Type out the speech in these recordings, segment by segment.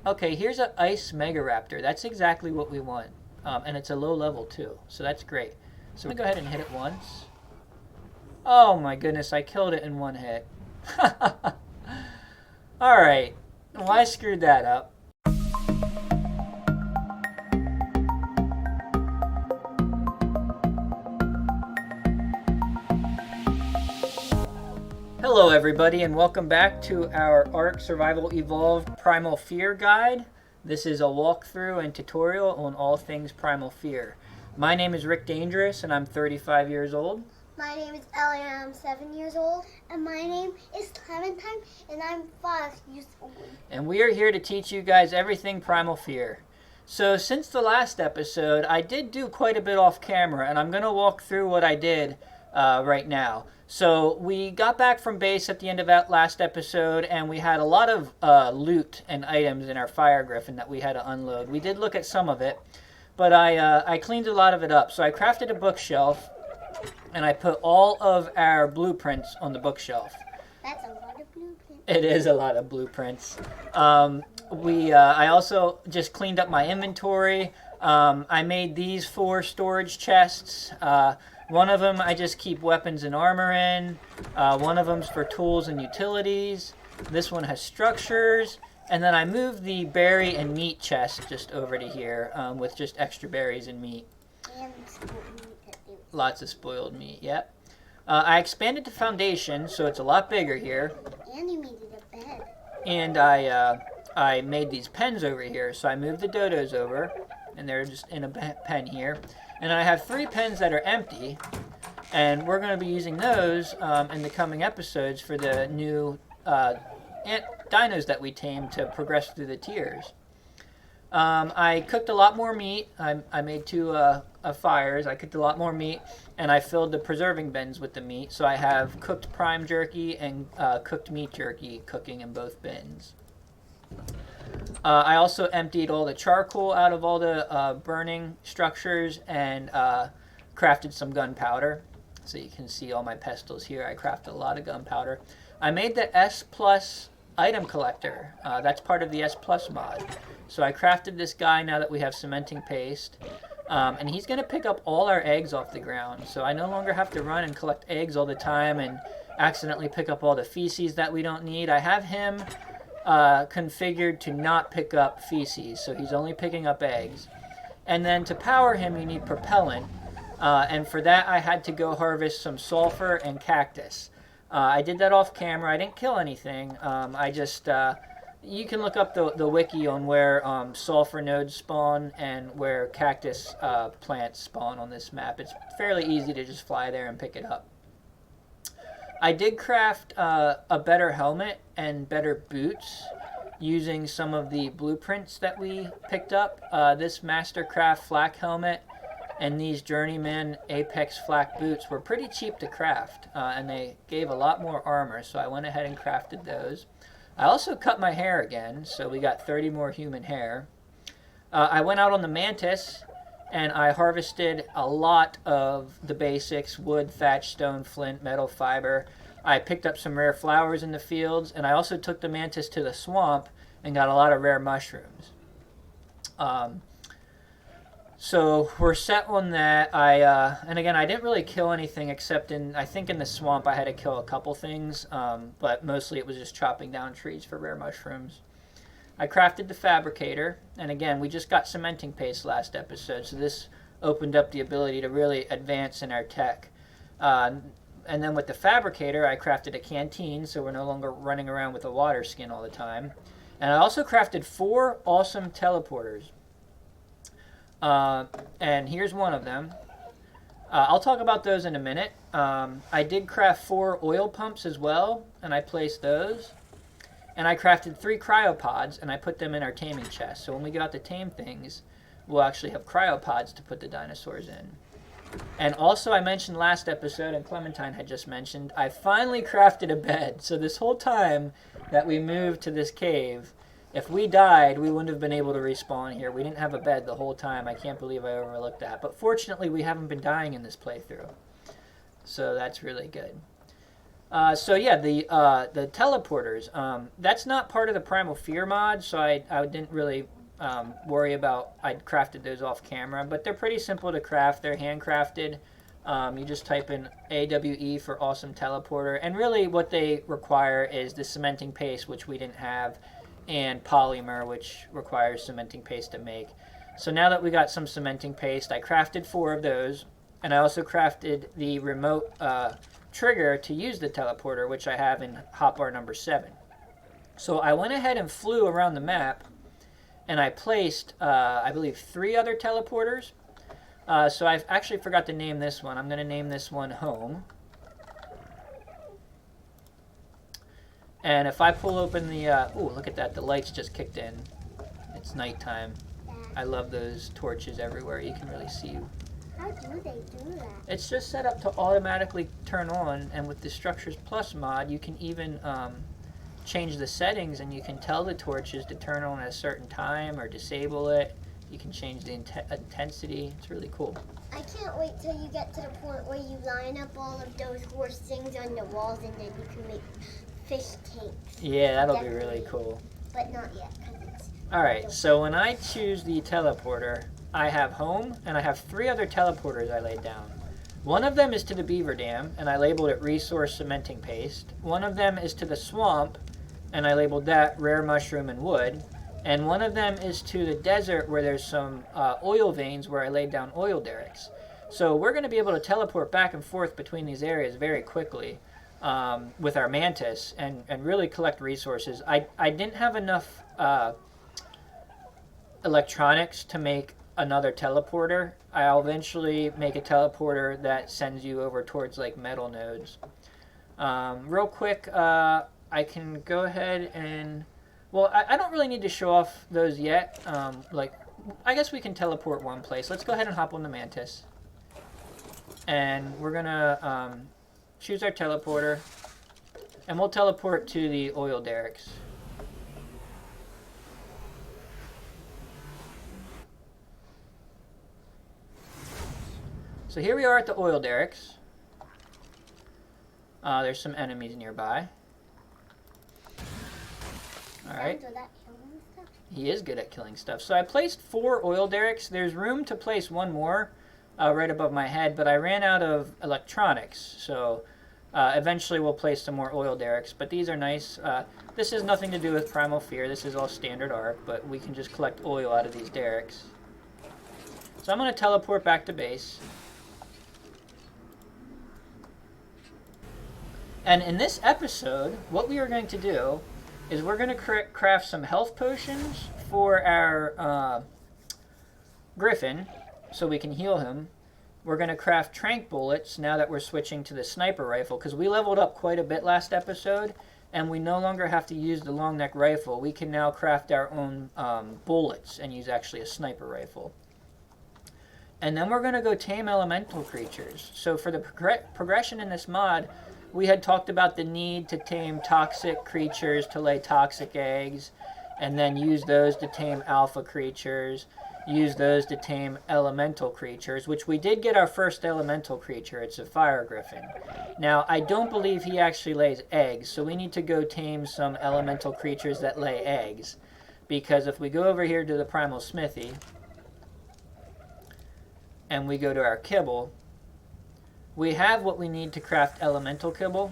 Okay, here's an Ice Mega Raptor. That's exactly what we want. And it's a low level too, so that's great. So I'm going to go ahead and hit it once. Oh my goodness, I killed it in one hit. Alright, well I screwed that up. Hello everybody and welcome back to our ARK Survival Evolved Primal Fear guide. This is a walkthrough and tutorial on all things Primal Fear. My name is Rick Dangerous and I'm 35 years old. My name is Ellie and I'm 7 years old. And my name is Clementine and I'm 5 years old. And we are here to teach you guys everything Primal Fear. So since the last episode, I did do quite a bit off camera and I'm going to walk through what I did right now. So we got back from base at the end of that last episode and we had a lot of loot and items in our fire griffin that we had to unload. We did look at some of it, but I cleaned a lot of it up. So I crafted a bookshelf and I put all of our blueprints on the bookshelf. That's a lot of blueprints. It is a lot of blueprints. I also just cleaned up my inventory. I made these 4 storage chests. One of them I just keep weapons and armor in. One of them's for tools and utilities. This one has structures. And then I moved the berry and meat chest just over to here with just extra berries and meat. And spoiled meat. Lots of spoiled meat, yep. I expanded the foundation so it's a lot bigger here. And you made it a bed. And I made these pens over here. So I moved the dodos over and they're just in a pen here. And I have 3 pens that are empty, and we're going to be using those in the coming episodes for the new dinos that we tamed to progress through the tiers. I cooked a lot more meat. I made 2 fires. I cooked a lot more meat, and I filled the preserving bins with the meat. So I have cooked prime jerky and cooked meat jerky cooking in both bins. I also emptied all the charcoal out of all the burning structures and crafted some gunpowder. So you can see all my pestles here. I crafted a lot of gunpowder. I made the S Plus item collector. That's part of the S Plus mod. So I crafted this guy now that we have cementing paste. And he's going to pick up all our eggs off the ground. So I no longer have to run and collect eggs all the time and accidentally pick up all the feces that we don't need. I have him configured to not pick up feces, so he's only picking up eggs. And then to power him you need propellant, and for that I had to go harvest some sulfur and cactus. I did that off camera. I didn't kill anything. I just you can look up the wiki on where sulfur nodes spawn and where cactus plants spawn on this map. It's fairly easy to just fly there and pick it up. I did craft a better helmet and better boots using some of the blueprints that we picked up. This Mastercraft flak helmet and these Journeyman Apex flak boots were pretty cheap to craft, and they gave a lot more armor, so I went ahead and crafted those. I also cut my hair again, so we got 30 more human hair. I went out on the Mantis and I harvested a lot of the basics: wood, thatch, stone, flint, metal, fiber. I picked up some rare flowers in the fields, and I also took the Mantis to the swamp and got a lot of rare mushrooms. So we're set on that. And again, I didn't really kill anything except I think in the swamp I had to kill a couple things, but mostly it was just chopping down trees for rare mushrooms. I crafted the fabricator, and again, we just got cementing paste last episode, so this opened up the ability to really advance in our tech. And then with the fabricator, I crafted a canteen, so we're no longer running around with a water skin all the time. And I also crafted 4 awesome teleporters. And here's one of them. I'll talk about those in a minute. I did craft 4 oil pumps as well, and I placed those. And I crafted 3 cryopods, and I put them in our taming chest. So when we go out to tame things, we'll actually have cryopods to put the dinosaurs in. And also, I mentioned last episode, and Clementine had just mentioned, I finally crafted a bed. So this whole time that we moved to this cave, if we died, we wouldn't have been able to respawn here. We didn't have a bed the whole time. I can't believe I overlooked that. But fortunately, we haven't been dying in this playthrough. So that's really good. So yeah, the teleporters. That's not part of the Primal Fear mod, so I didn't really worry about. I crafted those off camera, but they're pretty simple to craft. They're handcrafted. You just type in AWE for awesome teleporter, and really what they require is the cementing paste, which we didn't have, and polymer, which requires cementing paste to make. So now that we got some cementing paste, I crafted 4 of those, and I also crafted the remote trigger to use the teleporter, which I have in hotbar number 7. So I went ahead and flew around the map, and I placed, I believe, 3 other teleporters. So I actually forgot to name this one. I'm going to name this one Home. And if I pull open the, ooh, look at that, the lights just kicked in. It's nighttime. I love those torches everywhere. You can really see. How do they do that? It's just set up to automatically turn on, and with the Structures Plus mod, you can even change the settings, and you can tell the torches to turn on at a certain time or disable it. You can change the intensity. It's really cool. I can't wait till you get to the point where you line up all of those horse things on the walls, and then you can make fish tanks. Yeah, that'll be really cool. But not yet. Alright, so when I choose the teleporter, I have Home, and I have 3 other teleporters I laid down. One of them is to the Beaver Dam, and I labeled it Resource Cementing Paste. One of them is to the Swamp, and I labeled that Rare Mushroom and Wood. And one of them is to the desert, where there's some oil veins where I laid down oil derricks. So we're going to be able to teleport back and forth between these areas very quickly with our Mantis and really collect resources. I didn't have enough electronics to make another teleporter. I'll eventually make a teleporter that sends you over towards like metal nodes. Real quick, I can go ahead and... Well, I don't really need to show off those yet. I guess we can teleport one place. Let's go ahead and hop on the Mantis. And we're going to choose our teleporter. And we'll teleport to the oil derricks. So here we are at the oil derricks. There's some enemies nearby. Alright. He is good at killing stuff. So I placed 4 oil derricks. There's room to place one more right above my head, but I ran out of electronics. So eventually we'll place some more oil derricks. But these are nice. This has nothing to do with Primal Fear. This is all standard ARK, but we can just collect oil out of these derricks. So I'm going to teleport back to base. And in this episode, what we are going to do is we're going to craft some health potions for our Griffin so we can heal him. We're going to craft Tranq Bullets now that we're switching to the Sniper Rifle, because we leveled up quite a bit last episode, and we no longer have to use the long neck rifle. We can now craft our own bullets and use actually a Sniper Rifle. And then we're going to go tame elemental creatures. So for the progression in this mod, we had talked about the need to tame toxic creatures to lay toxic eggs, and then use those to tame alpha creatures, use those to tame elemental creatures, which we did get our first elemental creature. It's a fire griffin. Now, I don't believe he actually lays eggs, so we need to go tame some elemental creatures that lay eggs, because if we go over here to the primal smithy, and we go to our kibble, we have what we need to craft elemental kibble,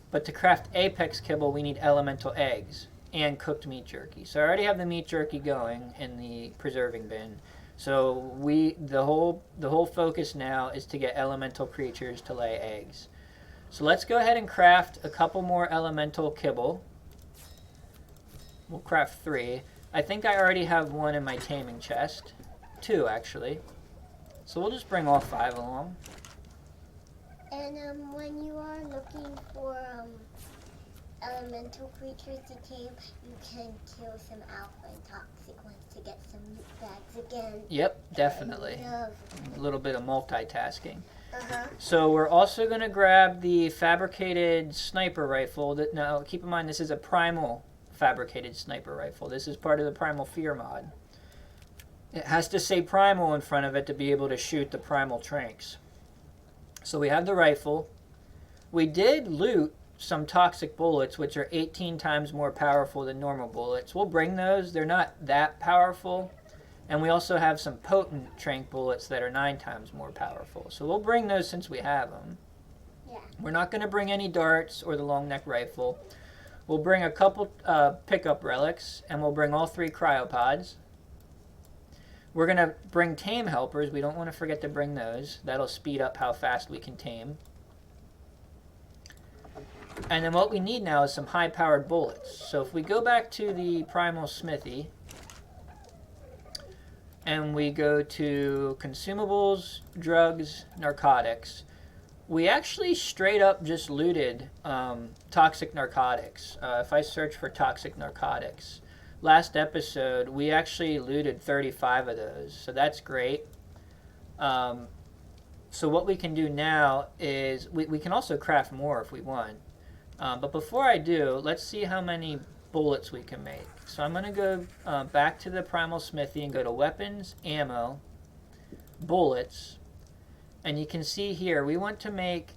but to craft apex kibble, we need elemental eggs and cooked meat jerky. So I already have the meat jerky going in the preserving bin. So the whole focus now is to get elemental creatures to lay eggs. So let's go ahead and craft a couple more elemental kibble. We'll craft 3. I think I already have 1 in my taming chest. 2, actually. So we'll just bring all 5 along. And when you are looking for elemental creatures to tame, you can kill some alpha and toxic ones to get some loot bags again. Yep, definitely. A little bit of multitasking. Uh-huh. So we're also going to grab the fabricated sniper rifle. Now, keep in mind, this is a Primal Fabricated Sniper Rifle. This is part of the Primal Fear mod. It has to say Primal in front of it to be able to shoot the Primal Tranqs. So we have the rifle. We did loot some toxic bullets, which are 18 times more powerful than normal bullets. We'll bring those. They're not that powerful. And we also have some potent Tranq bullets that are 9 times more powerful. So we'll bring those since we have them. Yeah. We're not going to bring any darts or the long neck rifle. We'll bring a couple pickup relics, and we'll bring all 3 cryopods. We're going to bring tame helpers. We don't want to forget to bring those. That'll speed up how fast we can tame. And then what we need now is some high-powered bullets. So if we go back to the Primal Smithy, and we go to consumables, drugs, narcotics, we actually straight up just looted toxic narcotics. If I search for toxic narcotics, last episode we actually looted 35 of those, so that's great. So what we can do now is we can also craft more if we want. But before I do, let's see how many bullets we can make. So I'm going to go back to the Primal Smithy and go to Weapons, Ammo, Bullets. And you can see here, we want to make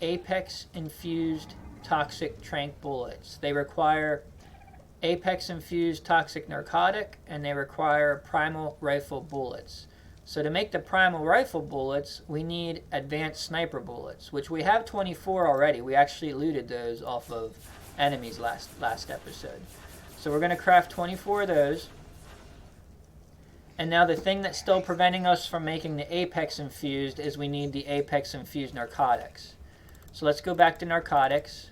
Apex-infused toxic Tranq bullets. They require Apex-infused toxic narcotic, and they require Primal Rifle bullets. So to make the Primal Rifle bullets, we need advanced sniper bullets, which we have 24 already. We actually looted those off of enemies last episode. So we're going to craft 24 of those. And now the thing that's still preventing us from making the Apex infused is we need the Apex infused narcotics. So let's go back to narcotics.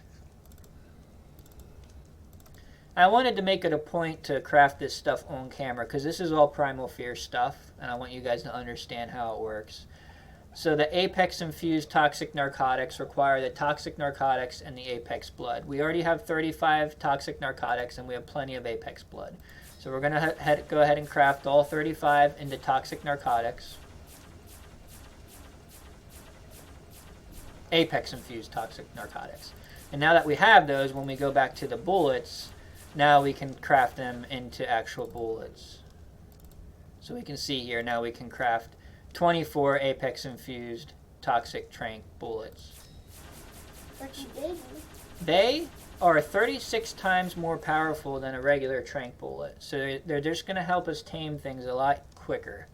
I wanted to make it a point to craft this stuff on camera because this is all Primal Fear stuff, and I want you guys to understand how it works. So the Apex infused toxic narcotics require the toxic narcotics and the Apex blood. We already have 35 toxic narcotics and we have plenty of Apex blood. So we're going to go ahead and craft all 35 into toxic narcotics. Apex infused toxic narcotics. And now that we have those, when we go back to the bullets, now we can craft them into actual bullets. So we can see here, now we can craft 24 Apex infused toxic Tranq bullets. What you did? They are 36 times more powerful than a regular Tranq bullet. So they're just going to help us tame things a lot quicker.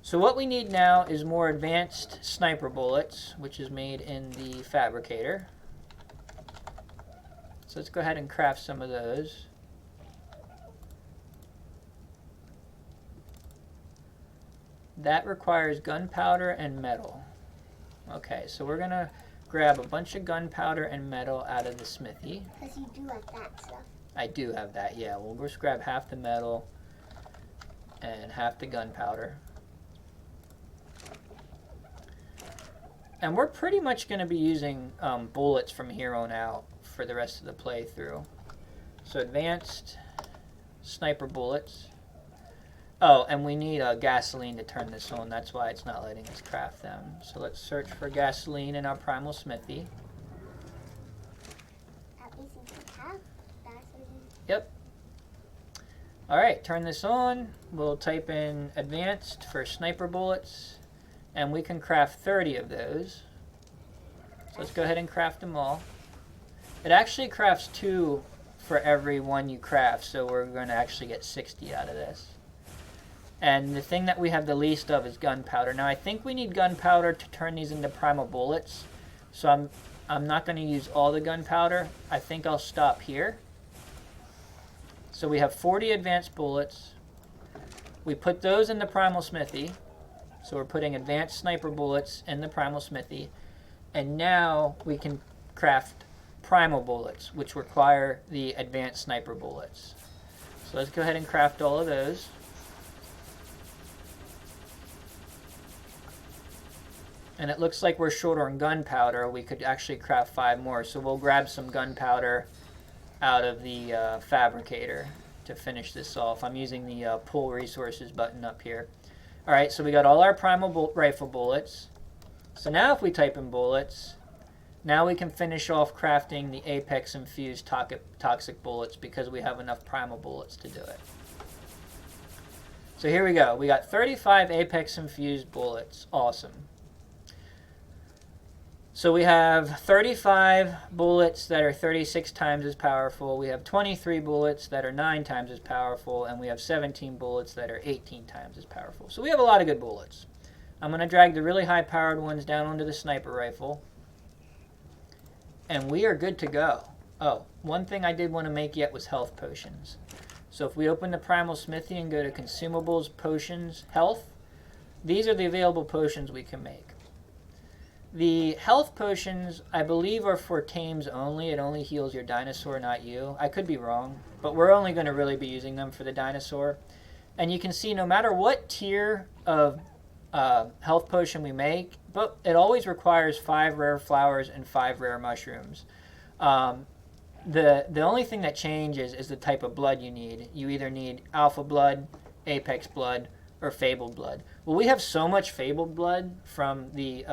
So what we need now is more advanced sniper bullets, which is made in the fabricator. So let's go ahead and craft some of those. That requires gunpowder and metal. Okay, so we're going to grab a bunch of gunpowder and metal out of the smithy. Because you do have that stuff. I do have that, yeah. We'll just grab half the metal and half the gunpowder. And we're pretty much going to be using bullets from here on out for the rest of the playthrough. So advanced sniper bullets. Oh, and we need gasoline to turn this on. That's why it's not letting us craft them. So let's search for gasoline in our Primal Smithy. Yep. Alright, turn this on. We'll type in advanced for sniper bullets. And we can craft 30 of those. So let's go ahead and craft them all. It actually crafts 2 for every one you craft. So we're going to actually get 60 out of this. And the thing that we have the least of is gunpowder. Now I think we need gunpowder to turn these into primal bullets. So I'm not going to use all the gunpowder. I think I'll stop here. So we have 40 advanced bullets. We put those in the Primal Smithy. So we're putting advanced sniper bullets in the Primal Smithy. And now we can craft primal bullets, which require the advanced sniper bullets. So let's go ahead and craft all of those. And it looks like we're short on gunpowder. We could actually craft 5 more. So we'll grab some gunpowder out of the fabricator to finish this off. I'm using the pull resources button up here. Alright, so we got all our primal rifle bullets. So now if we type in bullets, now we can finish off crafting the Apex infused toxic bullets because we have enough primal bullets to do it. So here we go. We got 35 Apex infused bullets. Awesome. So we have 35 bullets that are 36 times as powerful. We have 23 bullets that are 9 times as powerful. And we have 17 bullets that are 18 times as powerful. So we have a lot of good bullets. I'm going to drag the really high-powered ones down onto the sniper rifle. And we are good to go. Oh, one thing I did want to make yet was health potions. So if we open the Primal Smithy and go to Consumables, Potions, Health, these are the available potions we can make. The health potions, I believe, are for tames only. It only heals your dinosaur, not you. I could be wrong, but we're only going to really be using them for the dinosaur. And you can see no matter what tier of health potion we make, but it always requires 5 rare flowers and 5 rare mushrooms. The only thing that changes is the type of blood you need. You either need alpha blood, apex blood, or fabled blood. Well, we have so much fabled blood from the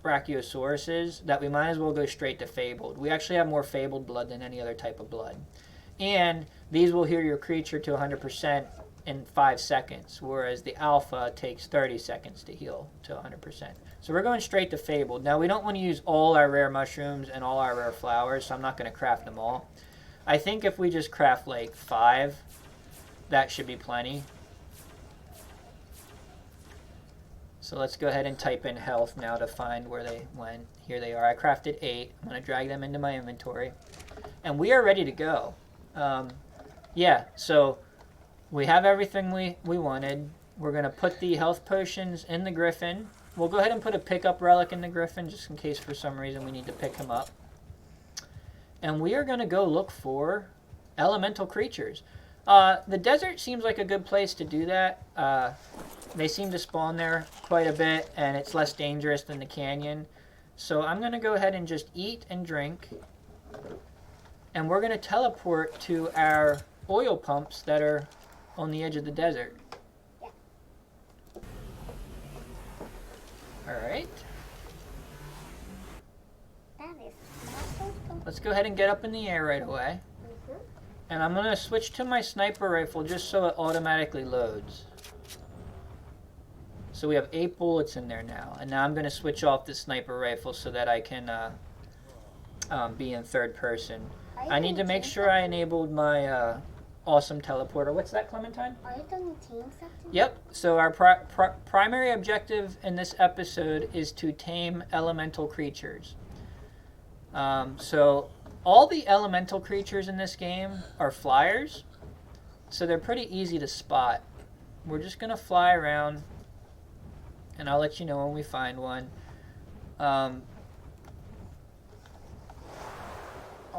brachiosauruses that we might as well go straight to fabled. We actually have more fabled blood than any other type of blood. And these will heal your creature to 100% in 5 seconds, whereas the alpha takes 30 seconds to heal to 100%. So we're going straight to fabled. Now, we don't want to use all our rare mushrooms and all our rare flowers, so I'm not going to craft them all. I think if we just craft like 5, that should be plenty. So let's go ahead and type in health now to find where they went. Here they are. I crafted 8. I'm going to drag them into my inventory. And we are ready to go. Yeah, so we have everything we wanted. We're going to put the health potions in the griffin. We'll go ahead and put a pickup relic in the griffin just in case for some reason we need to pick him up. And we are going to go look for elemental creatures. The desert seems like a good place to do that. They seem to spawn there quite a bit, and it's less dangerous than the canyon. So I'm going to go ahead and just eat and drink. And we're going to teleport to our oil pumps that are on the edge of the desert. Alright. Let's go ahead and get up in the air right away. And I'm going to switch to my sniper rifle just so it automatically loads. So we have 8 bullets in there now. And now I'm going to switch off the sniper rifle so that I can be in third person. I need to make sure I enabled my awesome teleporter. What's that, Clementine? Are you done taming something? Yep. So our primary objective in this episode is to tame elemental creatures. So all the elemental creatures in this game are flyers. So they're pretty easy to spot. We're just going to fly around. And I'll let you know when we find one. I'll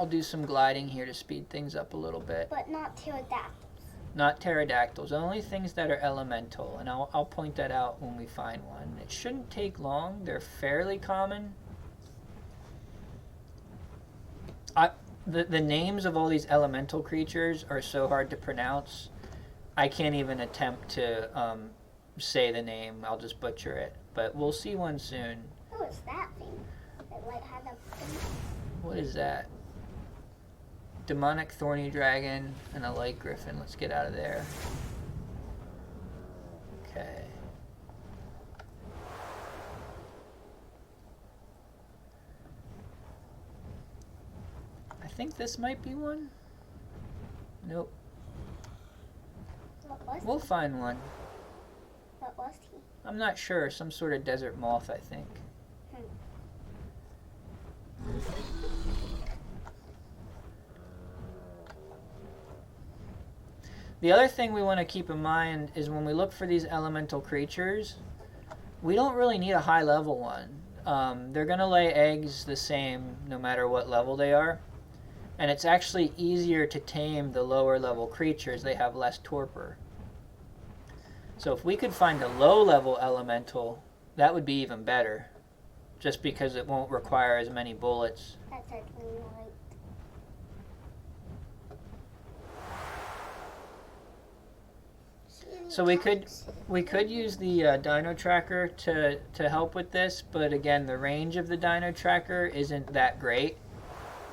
do some gliding here to speed things up a little bit. But not pterodactyls. Not pterodactyls, only things that are elemental. And I'll point that out when we find one. It shouldn't take long. They're fairly common. The names of all these elemental creatures are so hard to pronounce. I can't even attempt to say the name. I'll just butcher it. But we'll see one soon. What was that thing? That like had a thing? What is that? Demonic thorny dragon and a light griffin. Let's get out of there. Okay. I think this might be one. Nope. What was We'll find one. What was he? I'm not sure. Some sort of desert moth, I think. The other thing we want to keep in mind is when we look for these elemental creatures, we don't really need a high level one. They're going to lay eggs the same no matter what level they are. And it's actually easier to tame the lower level creatures. They have less torpor. So if we could find a low level elemental, that would be even better. Just because it won't require as many bullets. That's certainly right. So we could use the DinoTracker to help with this, but again, the range of the DinoTracker isn't that great.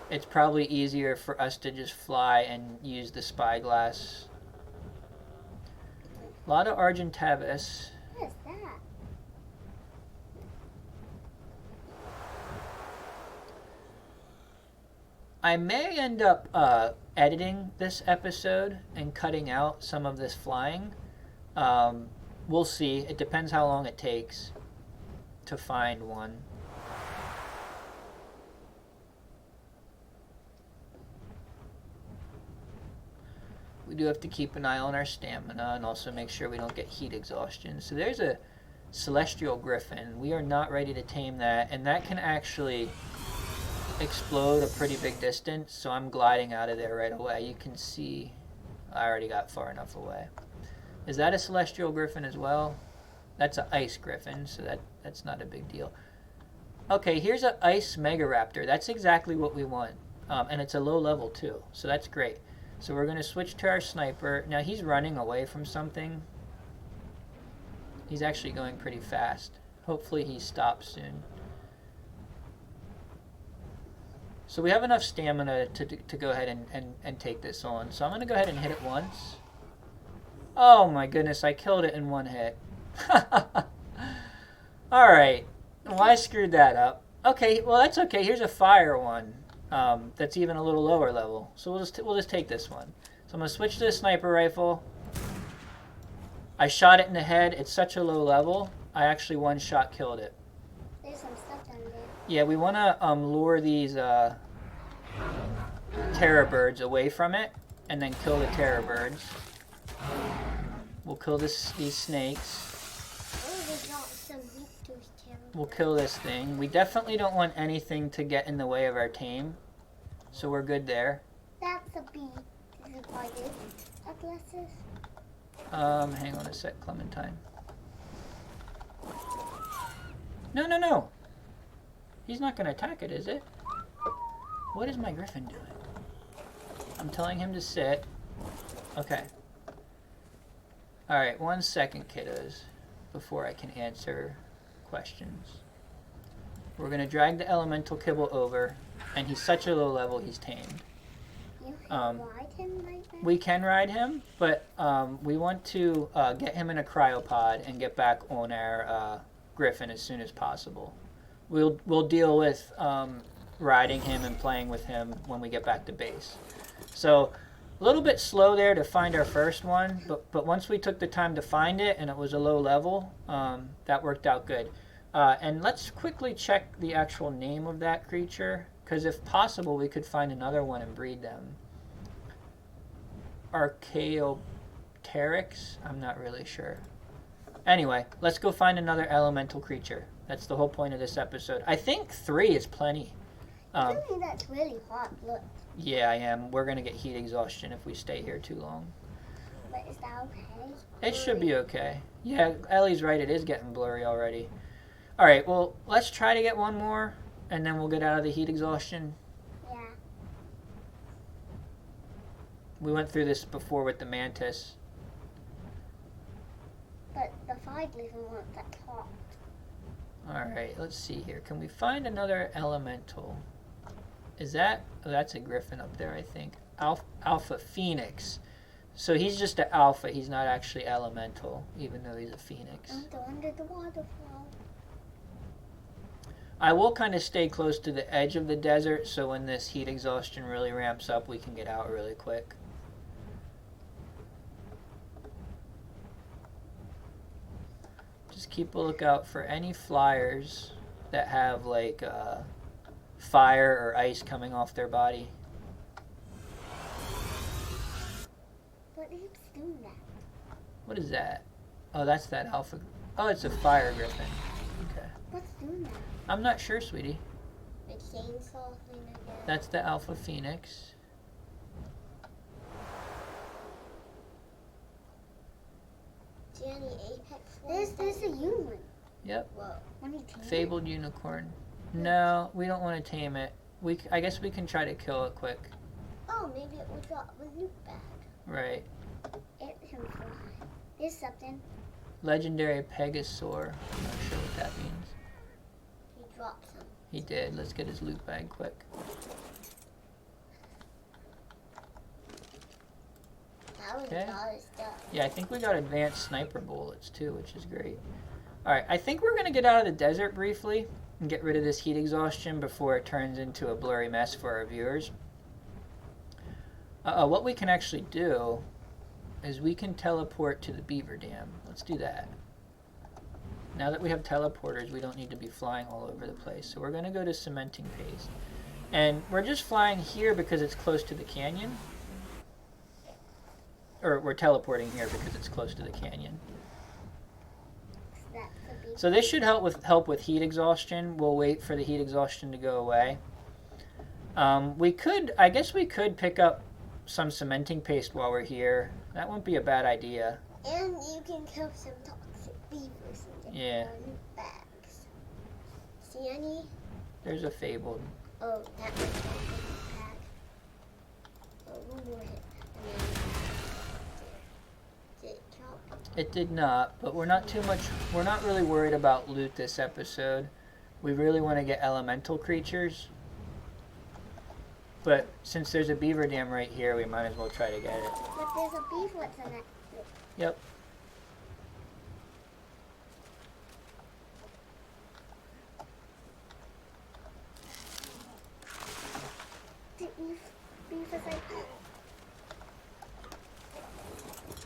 It's probably easier for us to just fly and use the SpyGlass. A lot of Argentavis. What is that? I may end up editing this episode and cutting out some of this flying. We'll see. It depends how long it takes to find one. We do have to keep an eye on our stamina and also make sure we don't get heat exhaustion. So there's a celestial griffin. We are not ready to tame that, and that can actually explode a pretty big distance, so I'm gliding out of there right away. You can see I already got far enough away. Is that a celestial griffin as well? That's an ice griffin, so that's not a big deal. Okay, here's an ice mega raptor. That's exactly what we want, and it's a low level too, so that's great. So we're going to switch to our sniper. Now he's running away from something. He's actually going pretty fast. Hopefully he stops soon. So we have enough stamina to go ahead and take this on. So I'm going to go ahead and hit it once. Oh my goodness, I killed it in one hit. Alright. Well, I screwed that up. Okay, well that's okay. Here's a fire one. That's even a little lower level. So we'll just take this one. So I'm going to switch to the sniper rifle. I shot it in the head. It's such a low level. I actually one shot killed it. There's some stuff down there. Yeah, we want to lure these terror birds away from it and then kill the terror birds. We'll kill these snakes. Oh, they got some meat to terror. We'll kill this thing. We definitely don't want anything to get in the way of our tame. So we're good there. That's a bee. Is it by this? Glasses? Hang on a sec, Clementine. No. He's not going to attack it, is it? What is my griffin doing? I'm telling him to sit. Okay. Alright, 1 second, kiddos, before I can answer questions. We're going to drag the elemental kibble over, and he's such a low level, he's tamed. You can ride him right now? We can ride him, but we want to get him in a cryopod and get back on our griffin as soon as possible. We'll deal with riding him and playing with him when we get back to base. So a little bit slow there to find our first one, but once we took the time to find it and it was a low level, that worked out good. And let's quickly check the actual name of that creature, because if possible we could find another one and breed them. Archaeopteryx? I'm not really sure. Anyway, let's go find another elemental creature. That's the whole point of this episode. I think 3 is plenty. That's really hot, look. Yeah, I am. We're going to get heat exhaustion if we stay here too long. But is that okay? It should be okay. Yeah, Ellie's right. It is getting blurry already. Alright, well, let's try to get one more, and then we'll get out of the heat exhaustion. Yeah. We went through this before with the mantis. But the fire doesn't want that hot. Alright, let's see here. Can we find another elemental? Is that... Oh, that's a griffin up there, I think. Alpha Phoenix. So he's just an alpha. He's not actually elemental, even though he's a phoenix. Under the waterfall. I will kind of stay close to the edge of the desert, so when this heat exhaustion really ramps up, we can get out really quick. Just keep a lookout for any flyers that have like fire or ice coming off their body. What is doing that? What is that? Oh, that's that alpha. Oh, it's a fire griffin. Okay. What's doing that? I'm not sure, sweetie. The chainsaw thing again. That's the Alpha Phoenix. Do you have any apex? There's a unicorn. Yep. Whoa. Fabled unicorn. No, we don't want to tame it. I guess we can try to kill it quick. Oh, maybe it will drop a loot bag. Right. It can fly. There's something. Legendary Pegasaur. I'm not sure what that means. He dropped some. He did. Let's get his loot bag quick. That was a lot of stuff. Yeah, I think we got advanced sniper bullets too, which is great. Alright, I think we're going to get out of the desert briefly and get rid of this heat exhaustion before it turns into a blurry mess for our viewers. What we can actually do is we can teleport to the Beaver Dam. Let's do that. Now that we have teleporters, we don't need to be flying all over the place. So we're going to go to cementing paste. And we're just flying here because it's close to the canyon. Or we're teleporting here because it's close to the canyon. So this should help with heat exhaustion. We'll wait for the heat exhaustion to go away. I guess we could pick up some cementing paste while we're here. That wouldn't be a bad idea. And you can kill some toxic beavers in the bags. See any? There's a fabled. Oh, that was a bag. Oh, one more hit. And then, did it drop? It did not, but we're not really worried about loot this episode. We really want to get elemental creatures. But since there's a beaver dam right here, we might as well try to get it. But there's a beaver in it. Yep. Beaver's like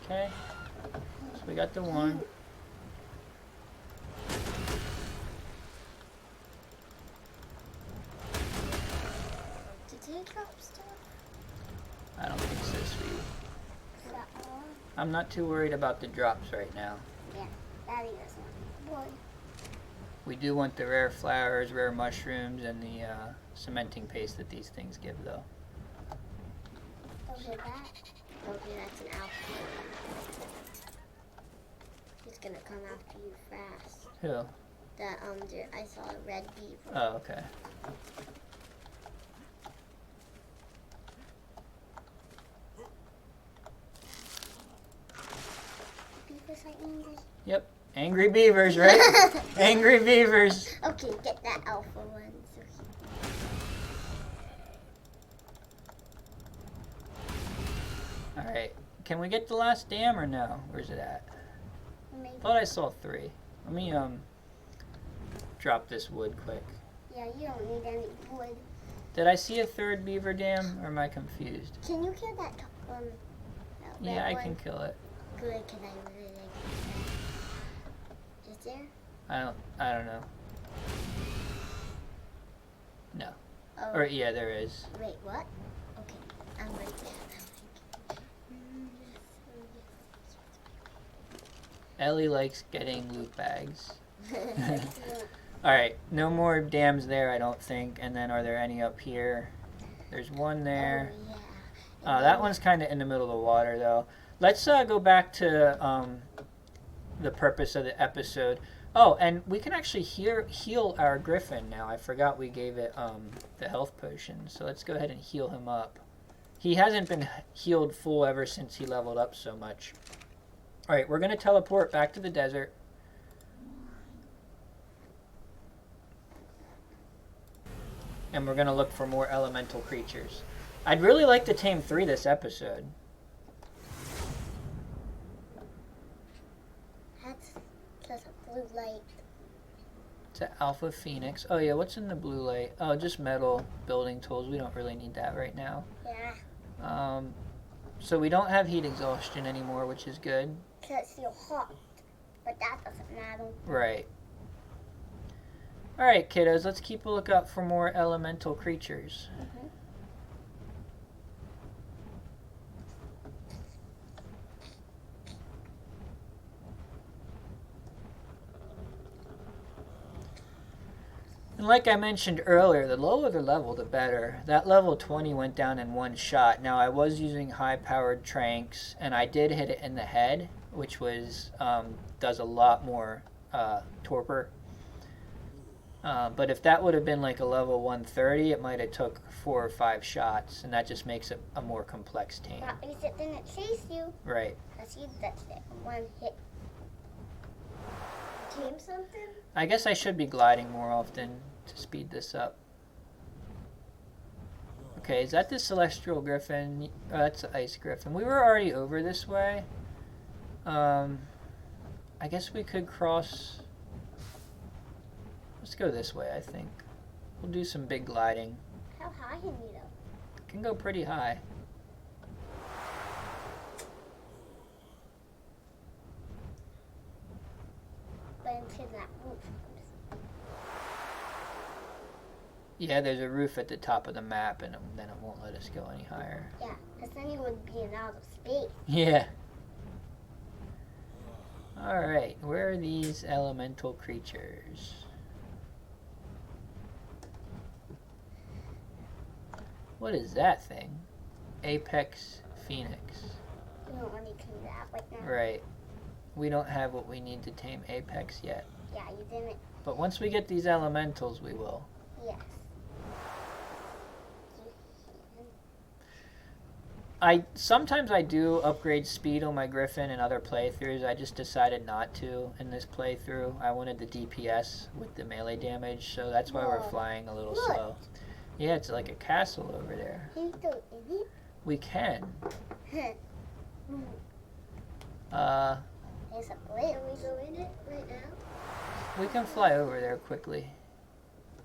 Okay. So we got the one. Did they drop stuff? I don't think so, sweetie. Is that all? I'm not too worried about the drops right now. Yeah, Daddy doesn't. Boy. We do want the rare flowers, rare mushrooms, and the cementing paste that these things give, though. Okay, that's an alpha. He's gonna come after you fast. Who? I saw a red beaver. Oh, okay. Beavers are angry. Yep. Angry beavers, right? Angry beavers. Okay, get that alpha one. Alright. Can we get the last dam or no? Where's it at? Maybe. Thought I saw 3. Let me drop this wood quick. Yeah, you don't need any wood. Did I see a 3rd beaver dam or am I confused? Can you kill that Yeah, I one? can kill it. Good, because I really like it. Is there? I don't know. No. Oh. Or yeah, there is. Wait, what? Okay, I'm right there. Ellie likes getting loot bags. Alright, no more dams there, I don't think. And then are there any up here? There's one there. Oh, yeah. That one's kind of in the middle of the water, though. Let's go back to the purpose of the episode. Oh, and we can actually heal our griffin now. I forgot we gave it the health potion. So let's go ahead and heal him up. He hasn't been healed full ever since he leveled up so much. Alright, we're going to teleport back to the desert. And we're going to look for more elemental creatures. I'd really like to tame 3 this episode. That's just a blue light. It's an Alpha Phoenix. Oh yeah, what's in the blue light? Oh, just metal building tools. We don't really need that right now. Yeah. So we don't have heat exhaustion anymore, which is good. Because it's still hot. But that doesn't matter. Right. Alright, kiddos, let's keep a lookout for more elemental creatures. Mm-hmm. And like I mentioned earlier, the lower the level, the better. That level 20 went down in one shot. Now, I was using high-powered Tranqs, and I did hit it in the head, which was does a lot more torpor. But if that would have been like a level 130, it might have took 4 or 5 shots, and that just makes it a more complex tame. At least it didn't chase you. Right. Because you touched it in one hit. Tame something? I guess I should be gliding more often to speed this up. Okay, is that the Celestial Griffin? Oh, that's the Ice Griffin. We were already over this way. I guess we could cross... Let's go this way, I think. We'll do some big gliding. How high can you go? Can go pretty high. that roof. Yeah, there's a roof at the top of the map, and then it won't let us go any higher. Yeah, because then you would be in outer space. Yeah. Alright, where are these elemental creatures? What is that thing? Apex Phoenix. You don't want to tame that right now. Right. We don't have what we need to tame Apex yet. Yeah, you didn't. But once we get these elementals, we will. Yes. Sometimes I do upgrade speed on my Griffin in other playthroughs. I just decided not to in this playthrough. I wanted the DPS with the melee damage, so that's why we're flying a little slow. Yeah, it's like a castle over there. Can you go in it? We can. There's a blade. Can we go in it right now? We can fly over there quickly.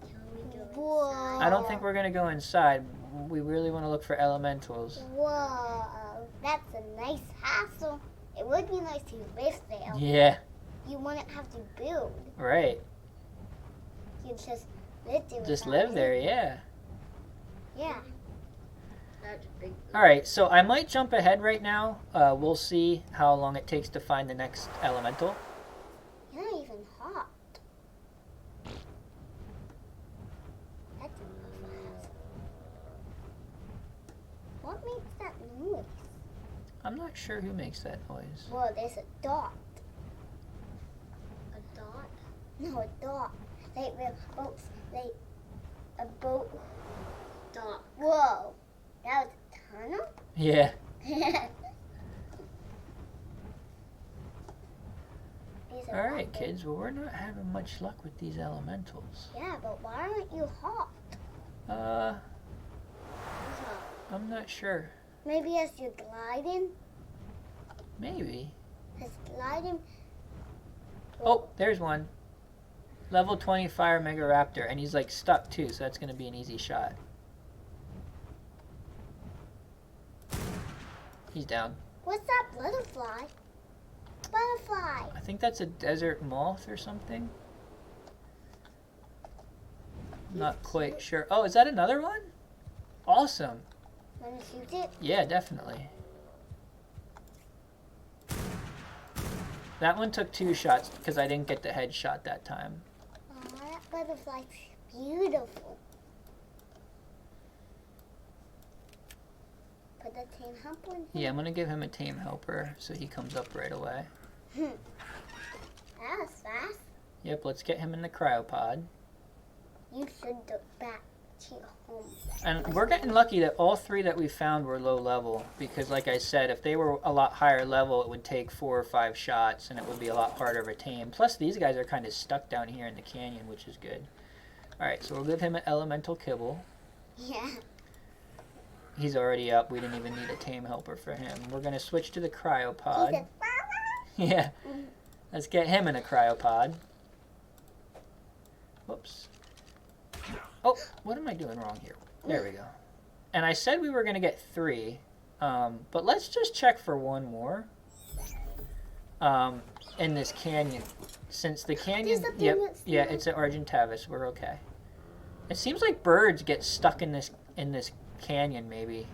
Can we go Whoa. I don't think we're going to go inside. We really want to look for elementals. Whoa, that's a nice castle. It would be nice to live there. Yeah. You wouldn't have to build. Right. You just live there. Just live there, yeah. Yeah. Alright, so I might jump ahead right now. We'll see how long it takes to find the next elemental. You're not even hot. That's enough. What makes that noise? I'm not sure who makes that noise. Whoa, there's a dot. A dot? No, a dot. Like boats. Like a boat. Dot. Whoa. That was a tunnel? Yeah. Alright, kids. Well, we're not having much luck with these elementals. Yeah, but why aren't you hot? I'm not sure. Maybe as you're gliding? Maybe. As gliding? Oh, there's one. Level 20 Fire Mega Raptor, and he's like stuck too, so that's going to be an easy shot. He's down. What's that butterfly? Butterfly! I think that's a desert moth or something. Not quite sure. Oh, is that another one? Awesome. Want to shoot it? Yeah, definitely. That one took 2 shots because I didn't get the headshot that time. Oh, that butterfly's beautiful. Put the tame helper in here. Yeah, I'm going to give him a tame helper so he comes up right away. That was fast. Yep, let's get him in the cryopod. You should go back to your home. And we're getting lucky that all 3 that we found were low level because, like I said, if they were a lot higher level, it would take 4 or 5 shots and it would be a lot harder to tame. Plus, these guys are kind of stuck down here in the canyon, which is good. Alright, so we'll give him an elemental kibble. Yeah. He's already up. We didn't even need a tame helper for him. We're going to switch to the cryopod. Yeah. Let's get him in a cryopod. Whoops. Oh, what am I doing wrong here? There we go. And I said we were going to get 3. But let's just check for one more. In this canyon. Since the canyon... Yep, yeah, it's at Argentavis. We're okay. It seems like birds get stuck in this canyon, maybe.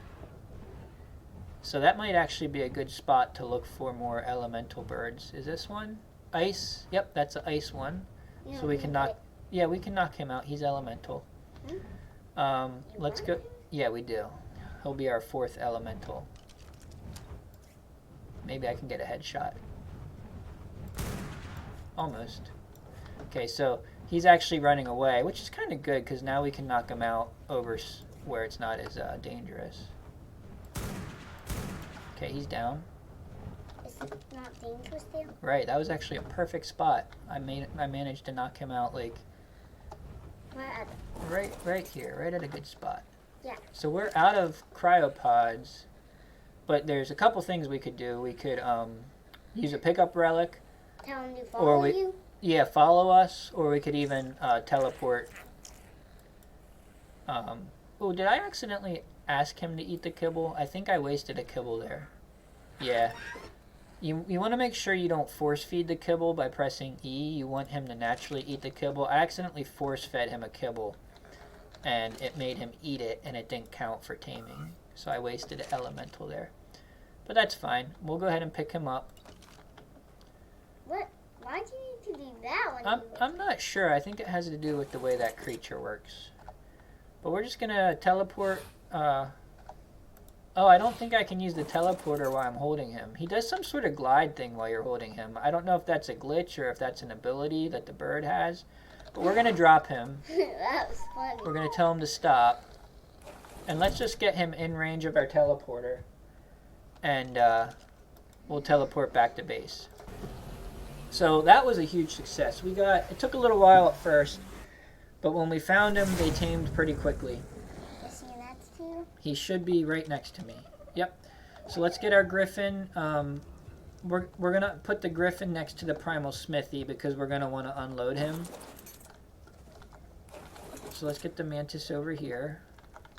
So that might actually be a good spot to look for more elemental birds. Is this one? Ice? Yep, that's an ice one. Yeah, So we can knock... Yeah, we can knock him out. He's elemental. Let's go... Yeah, we do. He'll be our 4th elemental. Maybe I can get a headshot. Almost. Okay, so he's actually running away, which is kind of good because now we can knock him out over where it's not as dangerous. Okay, he's down. Is it not dangerous there? Right, that was actually a perfect spot. I managed to knock him out like right here, right at a good spot. Yeah. So we're out of cryopods, but there's a couple things we could do. We could use a pickup relic. Tell him to follow you? Yeah, follow us, or we could even teleport. Oh, did I accidentally ask him to eat the kibble? I think I wasted a kibble there. Yeah. You want to make sure you don't force feed the kibble by pressing E. You want him to naturally eat the kibble. I accidentally force fed him a kibble, and it made him eat it, and it didn't count for taming. So I wasted an elemental there. But that's fine. We'll go ahead and pick him up. What? Why do you need to do that one? I'm not sure. I think it has to do with the way that creature works. But we're just going to teleport. Oh, I don't think I can use the teleporter while I'm holding him. He does some sort of glide thing while you're holding him. I don't know if that's a glitch or if that's an ability that the bird has. But we're going to drop him. That was funny. We're going to tell him to stop. And let's just get him in range of our teleporter. And we'll teleport back to base. So that was a huge success. It took a little while at first. But when we found him, they tamed pretty quickly. He should be right next to me. Yep. So let's get our griffin. We're going to put the griffin next to the primal smithy because we're going to want to unload him. So let's get the mantis over here.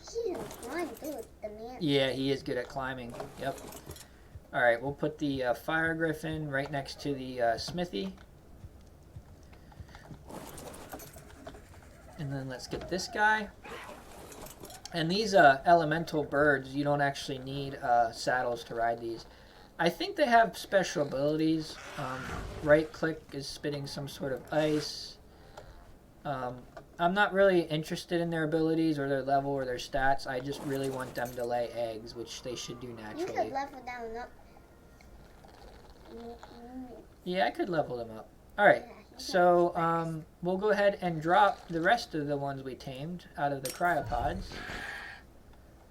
He is flying good with the mantis. Yeah, he is good at climbing. Yep. Alright, we'll put the fire griffin right next to the smithy. And then let's get this guy. And these elemental birds, you don't actually need saddles to ride these. I think they have special abilities. Right click is spitting some sort of ice. I'm not really interested in their abilities or their level or their stats. I just really want them to lay eggs, which they should do naturally. You could level them up. Yeah, I could level them up. Alright, so we'll go ahead and drop the rest of the ones we tamed out of the cryopods.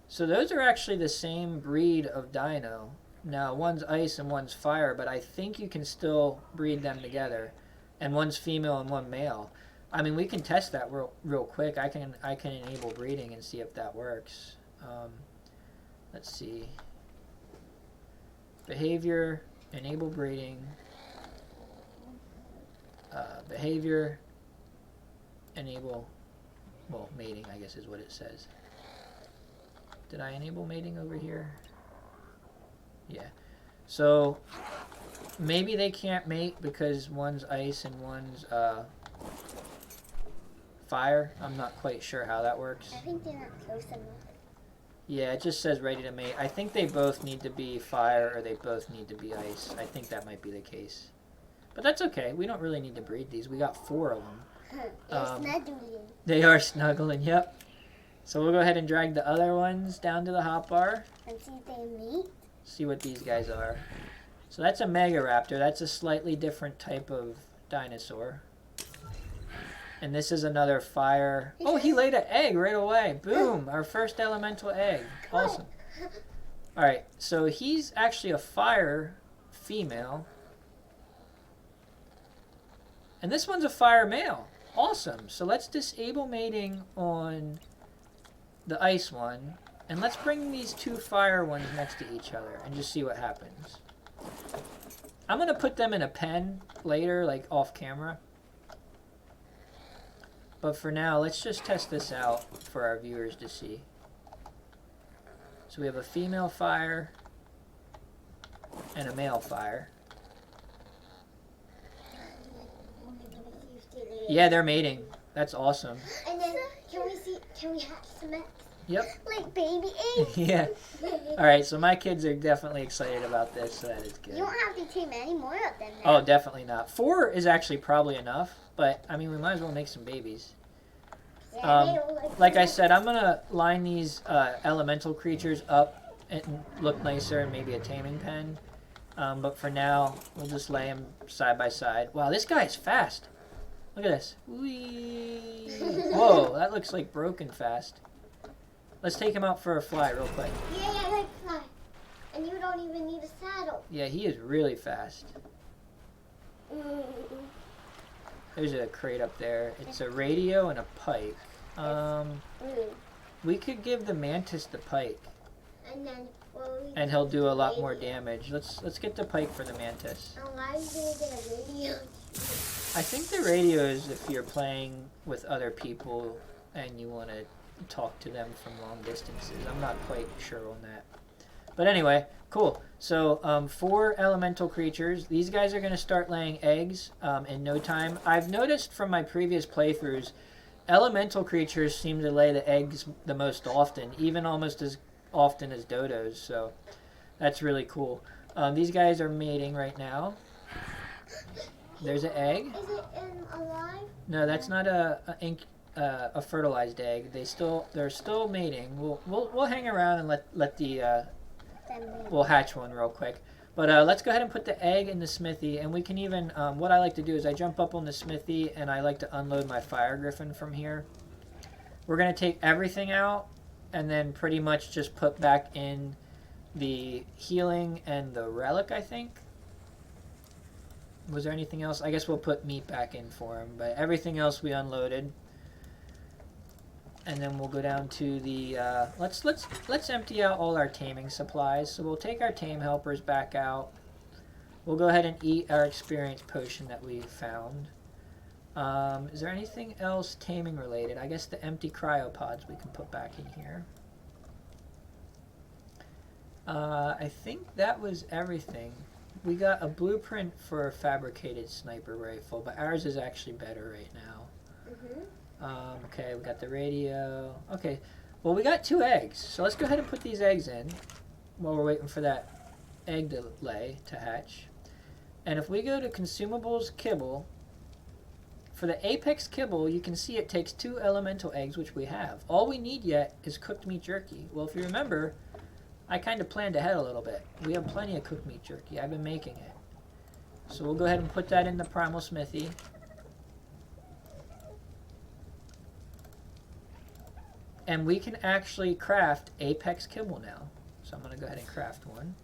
So those are actually the same breed of dino. Now, one's ice and one's fire, but I think you can still breed them together. And one's female and one male. I mean, we can test that real quick. I can enable breeding and see if that works. Let's see. Behavior, enable breeding. Behavior, enable, well, mating, I guess is what it says. Did I enable mating over here? Yeah. So, maybe they can't mate because one's ice and one's fire. I'm not quite sure how that works. I think they're not close enough. Yeah, it just says ready to mate. I think they both need to be fire or they both need to be ice. I think that might be the case. But that's okay. We don't really need to breed these. We got 4 of them. They're snuggling. They are snuggling, yep. So we'll go ahead and drag the other ones down to the hotbar. And see if they meet. See what these guys are. So that's a Megaraptor. That's a slightly different type of dinosaur. And this is another fire. Oh, he laid an egg right away. Boom, our first elemental egg. Awesome. Alright, so he's actually a fire female. And this one's a fire male. Awesome. So let's disable mating on the ice one. And let's bring these 2 fire ones next to each other and just see what happens. I'm going to put them in a pen later, like off camera. But for now, let's just test this out for our viewers to see. So we have a female fire and a male fire. Yeah, they're mating. That's awesome. And then, can we hatch some eggs? Yep. Like baby eggs? Yeah. Alright, so my kids are definitely excited about this, so that is good. You don't have to tame any more of them now. Oh, definitely not. 4 is actually probably enough, but, I mean, we might as well make some babies. Yeah, Like I said, I'm going to line these elemental creatures up and look nicer and maybe a taming pen. But for now, we'll just lay them side by side. Wow, this guy is fast. Look at this. Whee! Whoa, that looks like broken fast. Let's take him out for a fly real quick. Yeah, like fly. And you don't even need a saddle. Yeah, he is really fast. There's a crate up there. It's a radio and a pike. We could give the mantis the pike. And then and he'll do a lot more damage. Let's get the pike for the mantis. And why are you gonna get a radio? I think the radio is if you're playing with other people and you want to talk to them from long distances. I'm not quite sure on that. But anyway, cool. So 4 elemental creatures. These guys are going to start laying eggs in no time. I've noticed from my previous playthroughs, elemental creatures seem to lay the eggs the most often, even almost as often as dodos. So that's really cool. These guys are mating right now. There's an egg. Is it alive? No, that's not a fertilized egg. They're still mating. We'll hang around and let the we'll hatch one real quick. But let's go ahead and put the egg in the smithy, and we can even what I like to do is I jump up on the smithy and I like to unload my fire griffin from here. We're gonna take everything out and then pretty much just put back in the healing and the relic, I think. Was there anything else? I guess we'll put meat back in for him, but everything else we unloaded. And then we'll go down to the let's empty out all our taming supplies. So we'll take our tame helpers back out. We'll go ahead and eat our experience potion that we found. Is there anything else taming related? I guess the empty cryopods we can put back in here. I think that was everything. We got a blueprint for a fabricated sniper rifle, but ours is actually better right now. Mm-hmm. Okay, we got the radio. Okay, well, we got 2 eggs, so let's go ahead and put these eggs in while we're waiting for that egg to hatch. And if we go to consumables kibble, for the apex kibble, you can see it takes 2 elemental eggs, which we have. All we need yet is cooked meat jerky. Well, if you remember, I kind of planned ahead a little bit. We have plenty of cooked meat jerky. I've been making it. So we'll go ahead and put that in the primal smithy. And we can actually craft apex kibble now. So I'm going to go ahead and craft one.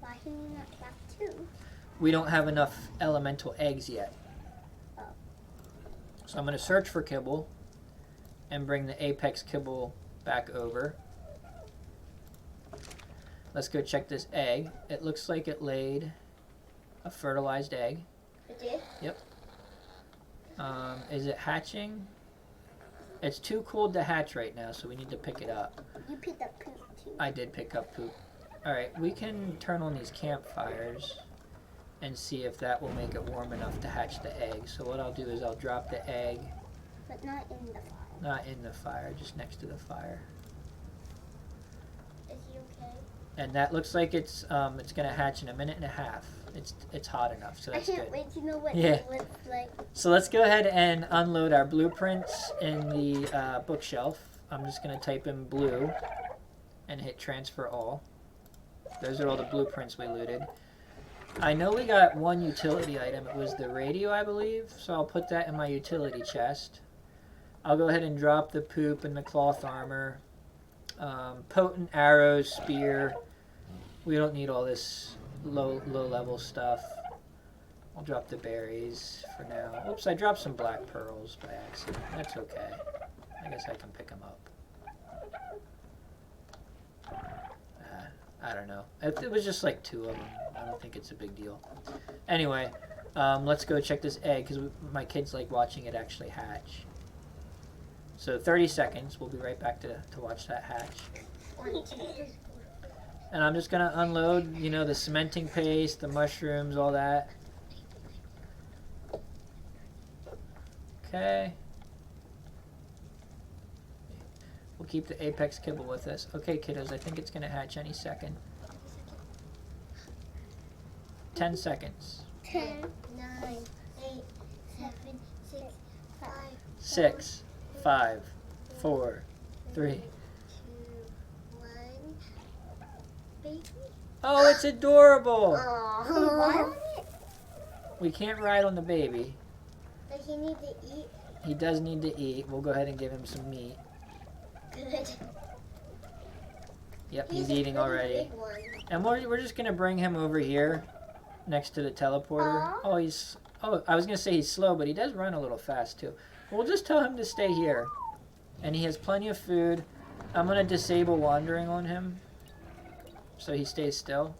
Why can you not craft 2? We don't have enough elemental eggs yet. Oh. So I'm going to search for kibble and bring the apex kibble back over. Let's go check this egg. It looks like it laid a fertilized egg. It did? Yep. Is it hatching? It's too cold to hatch right now, so we need to pick it up. You picked up poop too. I did pick up poop. Alright, we can turn on these campfires and see if that will make it warm enough to hatch the egg. So what I'll do is I'll drop the egg. But not in the fire. Not in the fire, just next to the fire. Is he okay? And that looks like it's gonna hatch in a minute and a half. It's hot enough, so that's I can't good. wait to know what Yeah. it looks like. So let's go ahead and unload our blueprints in the bookshelf. I'm just gonna type in blue and hit transfer all. Those are all the blueprints we looted. I know we got 1 utility item. It was the radio, I believe. So I'll put that in my utility chest. I'll go ahead and drop the poop and the cloth armor. Potent arrows, spear. We don't need all this low level stuff. I'll drop the berries for now. Oops, I dropped some black pearls by accident. That's okay. I guess I can pick them up. I don't know. It was just like 2 of them. I don't think it's a big deal. Anyway, let's go check this egg because my kids like watching it actually hatch. So 30 seconds. We'll be right back to watch that hatch. And I'm just going to unload, you know, the cementing paste, the mushrooms, all that. Okay. We'll keep the apex kibble with us. Okay, kiddos, I think it's going to hatch any second. 10 seconds. 10, 9, 8, 7, 6, 5, 6, 5, 4, 3. 2, 1. Baby? Oh, it's adorable! Aww. We can't ride on the baby. Does he need to eat? He does need to eat. We'll go ahead and give him some meat. Good. Yep, he's eating already. And we're just going to bring him over here next to the teleporter. Aww. Oh, I was going to say he's slow, but he does run a little fast too. We'll just tell him to stay here. And he has plenty of food. I'm going to disable wandering on him so he stays still.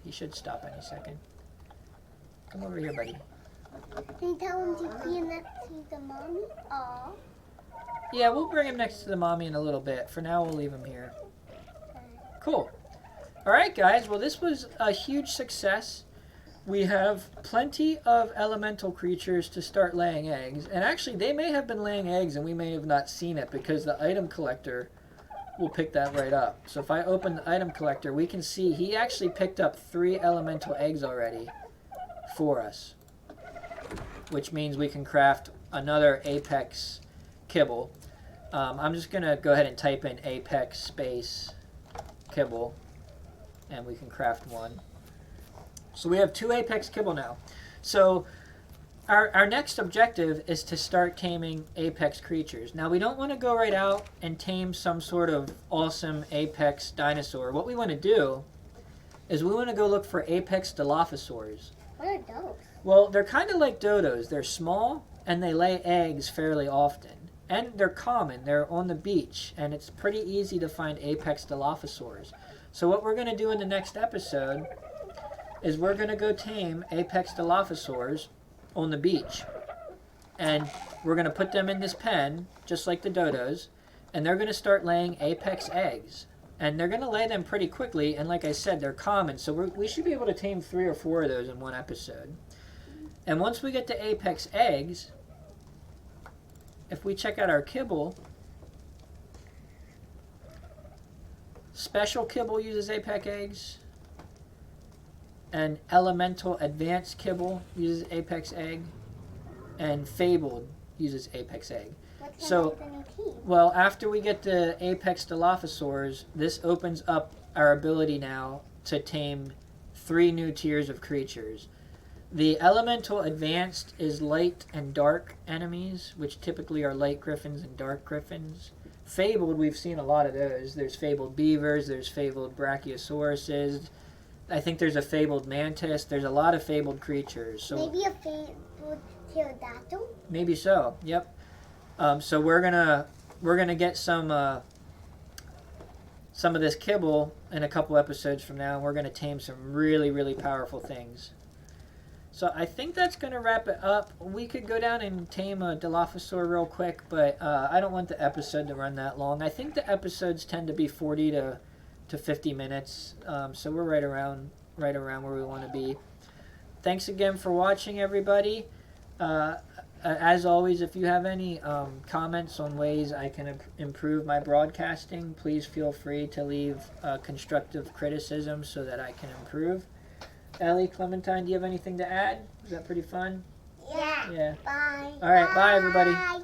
He should stop any second. Come over here, buddy. Can you tell him to be next to the mommy? Aww. Yeah, we'll bring him next to the mommy in a little bit. For now, we'll leave him here. Cool. All right, guys. Well, this was a huge success. We have plenty of elemental creatures to start laying eggs. And actually, they may have been laying eggs and we may have not seen it because the item collector will pick that right up. So if I open the item collector, we can see he actually picked up 3 elemental eggs already for us, which means we can craft another apex kibble. I'm just going to go ahead and type in apex space kibble, and we can craft one. So we have 2 apex kibble now. So our next objective is to start taming apex creatures. Now we don't want to go right out and tame some sort of awesome apex dinosaur. What we want to do is we want to go look for apex dilophosaurs. What are those? Well, they're kind of like dodos. They're small and they lay eggs fairly often. And they're common. They're on the beach, and it's pretty easy to find apex dilophosaurs. So what we're going to do in the next episode is we're going to go tame apex dilophosaurs on the beach. And we're going to put them in this pen, just like the dodos, and they're going to start laying apex eggs. And they're going to lay them pretty quickly, and like I said, they're common, so we should be able to tame 3 or 4 of those in one episode. And once we get to apex eggs, if we check out our kibble, special kibble uses apex eggs, and elemental advanced kibble uses apex egg, and fabled uses apex egg. What's So, the new team? well, after we get the apex dilophosaurs, this opens up our ability now to tame 3 new tiers of creatures. The elemental advanced is light and dark enemies, which typically are light griffins and dark griffins. Fabled, we've seen a lot of those. There's fabled beavers, there's fabled brachiosauruses. I think there's a fabled mantis. There's a lot of fabled creatures. So Maybe a fabled pterodactyl? maybe so. Yep. So we're gonna get some of this kibble in a couple episodes from now, and we're gonna tame some really, really powerful things. So I think that's going to wrap it up. We could go down and tame a Dilophosaur real quick, but I don't want the episode to run that long. I think the episodes tend to be 40 to 50 minutes, so we're right around where we want to be. Thanks again for watching, everybody. As always, if you have any comments on ways I can improve my broadcasting, please feel free to leave constructive criticism so that I can improve. Ellie, Clementine, do you have anything to add? Was that pretty fun? Yeah. Yeah. Bye. All right, bye, everybody. Bye.